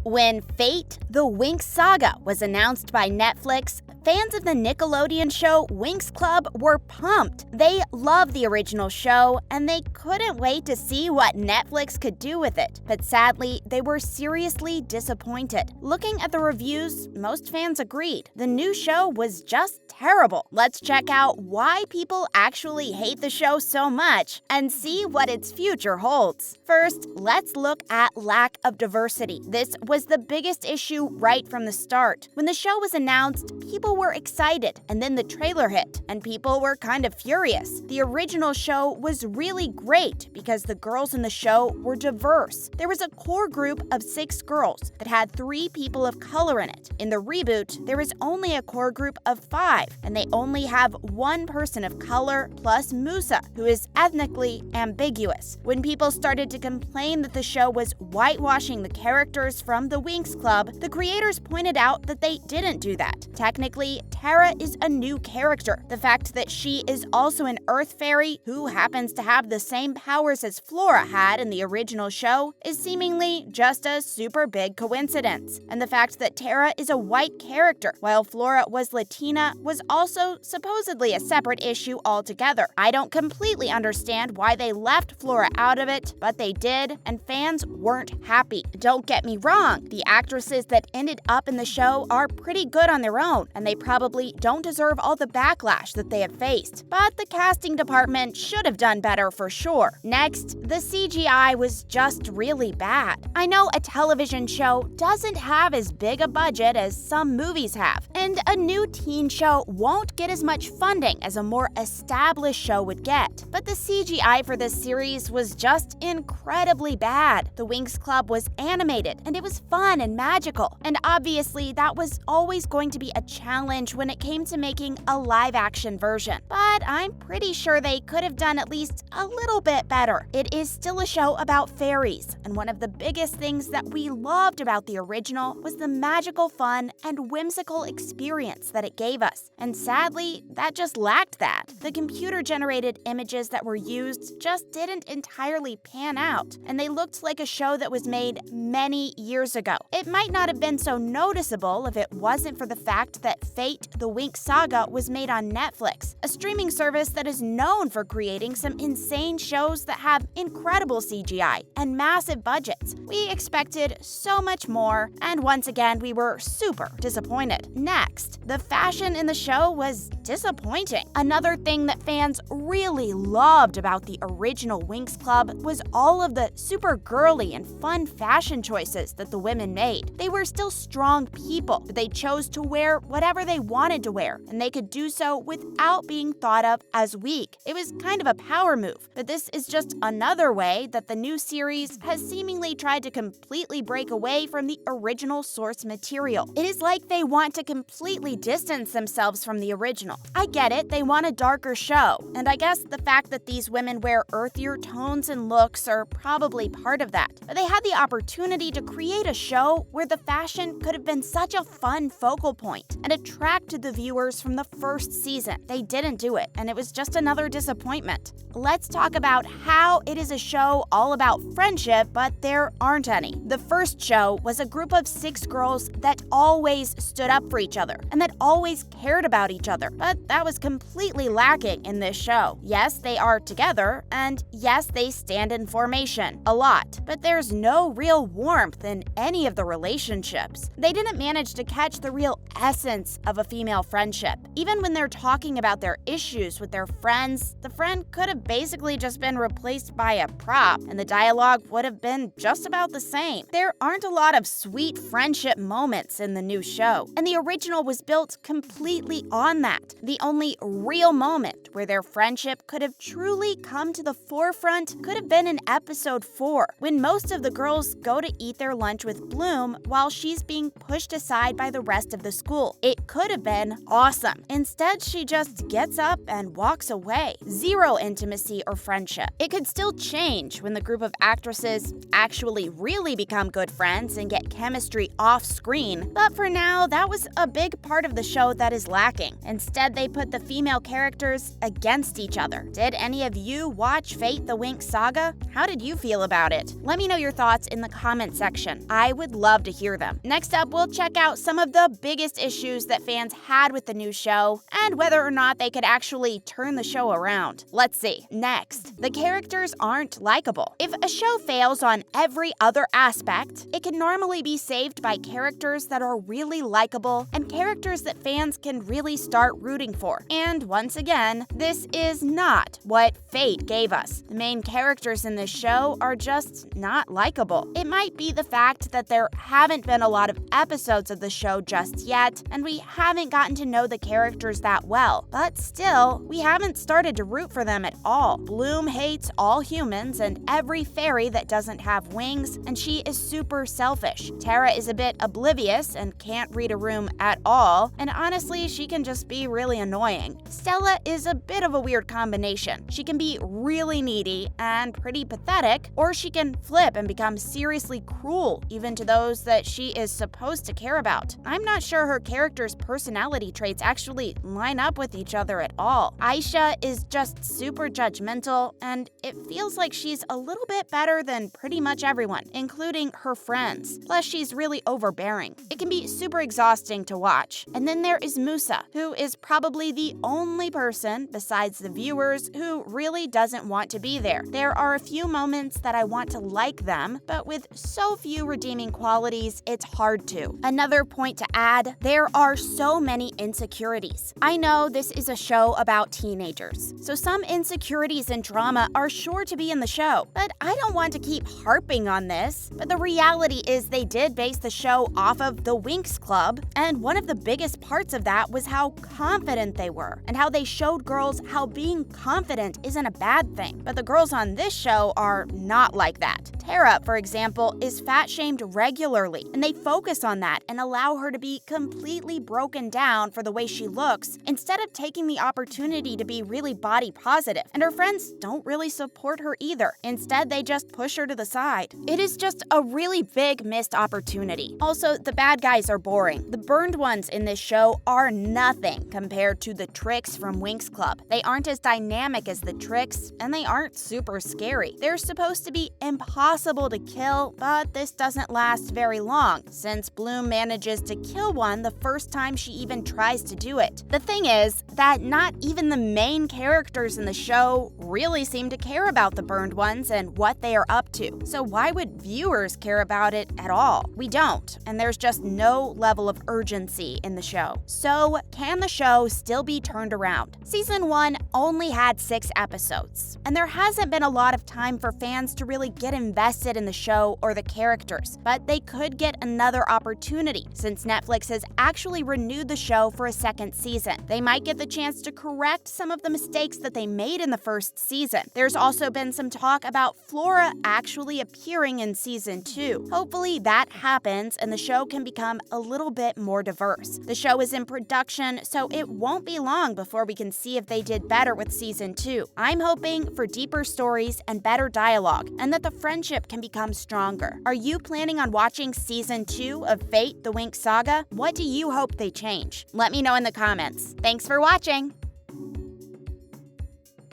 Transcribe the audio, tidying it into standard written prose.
When Fate, the Winx Saga was announced by Netflix, fans of the Nickelodeon show Winx Club were pumped. They loved the original show, and they couldn't wait to see what Netflix could do with it. But sadly, they were seriously disappointed. Looking at the reviews, most fans agreed. The new show was just terrible. Let's check out why people actually hate the show so much and see what its future holds. First, let's look at lack of diversity. This was the biggest issue right from the start. When the show was announced, people were excited, and then the trailer hit, and people were kind of furious. The original show was really great because the girls in the show were diverse. There was a core group of 6 girls that had 3 people of color in it. In the reboot, there is only a core group of 5, and they only have 1 person of color plus Musa, who is ethnically ambiguous. When people started to complain that the show was whitewashing the characters from the Winx Club, the creators pointed out that they didn't do that. Technically, Tara is a new character. The fact that she is also an Earth Fairy who happens to have the same powers as Flora had in the original show is seemingly just a super big coincidence. And the fact that Tara is a white character while Flora was Latina was also supposedly a separate issue altogether. I don't completely understand why they left Flora out of it, but they did, and fans weren't happy. Don't get me wrong, the actresses that ended up in the show are pretty good on their own, and they probably don't deserve all the backlash that they have faced. But the casting department should have done better for sure. Next, the CGI was just really bad. I know a television show doesn't have as big a budget as some movies have, and a new teen show won't get as much funding as a more established show would get. But the CGI for this series was just incredibly bad. The Winx Club was animated, and it was fun and magical, and obviously that was always going to be a challenge when it came to making a live-action version. But I'm pretty sure they could have done at least a little bit better. It is still a show about fairies, and one of the biggest things that we loved about the original was the magical fun and whimsical experience that it gave us. And sadly, that just lacked that. The computer-generated images that were used just didn't entirely pan out, and they looked like a show that was made many years ago. It might not have been so noticeable if it wasn't for the fact that Fate, the Winx Saga was made on Netflix, a streaming service that is known for creating some insane shows that have incredible CGI and massive budgets. We expected so much more, and once again, we were super disappointed. Next, the fashion in the show was disappointing. Another thing that fans really loved about the original Winx Club was all of the super girly and fun fashion choices that the women made. They were still strong people, but they chose to wear whatever they wanted to wear, and they could do so without being thought of as weak. It was kind of a power move, but this is just another way that the new series has seemingly tried to completely break away from the original source material. It is like they want to completely distance themselves from the original. I get it, they want a darker show, and I guess the fact that these women wear earthier tones and looks are probably part of that. But they had the opportunity to create a show where the fashion could have been such a fun focal point and attracted the viewers from the first season. They didn't do it, and it was just another disappointment. Let's talk about how it is a show all about friendship, but there aren't any. The first show was a group of 6 girls that always stood up for each other and that always cared about each other, but that was completely lacking in this show. Yes, they are together, and yes, they stand in formation a lot, but there's no real warmth in any of the relationships. They didn't manage to catch the real essence of a female friendship. Even when they're talking about their issues with their friends, the friend could have basically just been replaced by a prop, and the dialogue would have been just about the same. There aren't a lot of sweet friendship moments in the new show, and the original was built completely on that. The only real moment where their friendship could have truly come to the forefront could have been in episode 4, when most of the girls go to eat their lunch with Bloom while she's being pushed aside by the rest of the school. It could have been awesome. Instead, she just gets up and walks away. Zero intimacy or friendship. It could still change when the group of actresses actually really become good friends and get chemistry off screen, but for now, that was a big part of the show that is lacking. Instead, they put the female characters against each other. Did any of you watch Fate the Winx Saga? How did you feel about it? Let me know your thoughts in the comment section. I would love to hear them. Next up, we'll check out some of the biggest issues that fans had with the new show and whether or not they could actually turn the show around. Let's see. Next, the characters aren't likable. If a show fails on every other aspect, it can normally be saved by characters that are really likable and characters that fans can really start rooting for. And once again, this is not what Fate gave us. The main characters in this show are just not likable. It might be the fact that there haven't been a lot of episodes of the show just yet, and we haven't gotten to know the characters that well, but still, we haven't started to root for them at all. Bloom hates all humans and every fairy that doesn't have wings, and she is super selfish. Tara is a bit oblivious and can't read a room at all, and honestly, she can just be really annoying. Stella is a bit of a weird combination. She can be really needy and pretty pathetic, or she can flip and become seriously cruel, even to those that she is supposed to care about. I'm not sure her character's personality traits actually line up with each other at all. Aisha is just super judgmental, and it feels like she's a little bit better than pretty much everyone, including her friends. Plus, she's really overbearing. It can be super exhausting to watch. And then there is Musa, who is probably the only person, besides the viewers, who really doesn't want to be there. There are a few moments that I want to like them, but with so few redeeming qualities, it's hard to. Another point to add, there are so many insecurities. I know this is a show about teenagers, so some insecurities and drama are sure to be in the show, but I don't want to keep harping on this. But the reality is they did base the show off of the Winx Club, and one of the biggest parts of that was how confident they were, and how they showed girls how being confident isn't a bad thing. But the girls on this show are not like that. Tara, for example, is fat-shamed regularly, and they focus on that and allow her to be completely broken down for the way she looks, instead of taking the opportunity to be really body positive. And her friends don't really support her either. Instead, they just push her to the side. It is just a really big missed opportunity. Also, the bad guys are boring. The burned ones in this show are nothing compared to the tricks from Winx Club. They aren't as dynamic as the tricks, and they aren't super scary. They're supposed to be impossible to kill, but this doesn't last very long, since Bloom manages to kill one the first time she even tries to do it. The thing is that not even the main characters in the show really seem to care about the burned ones and what they are up to. So why would viewers care about it at all? We don't, and there's just no level of urgency in the show. So can the show still be turned around? Season 1 only had 6 episodes, and there hasn't been a lot of time for fans to really get invested in the show or the characters, but they could get another opportunity since Netflix has actually renewed the show for a second season. They might get the chance to correct some of the mistakes that they made in the first season. There's also been some talk about Flora actually appearing in season 2. Hopefully that happens and the show can become a little bit more diverse. The show is in production, so it won't be long before we can see if they did better with season 2. I'm hoping for deeper stories and better dialogue, and that the friendship can become stronger. Are you planning on watching season 2 of Fate the Winx Saga? What do you hope they change? Let me know in the comments. Thanks for watching!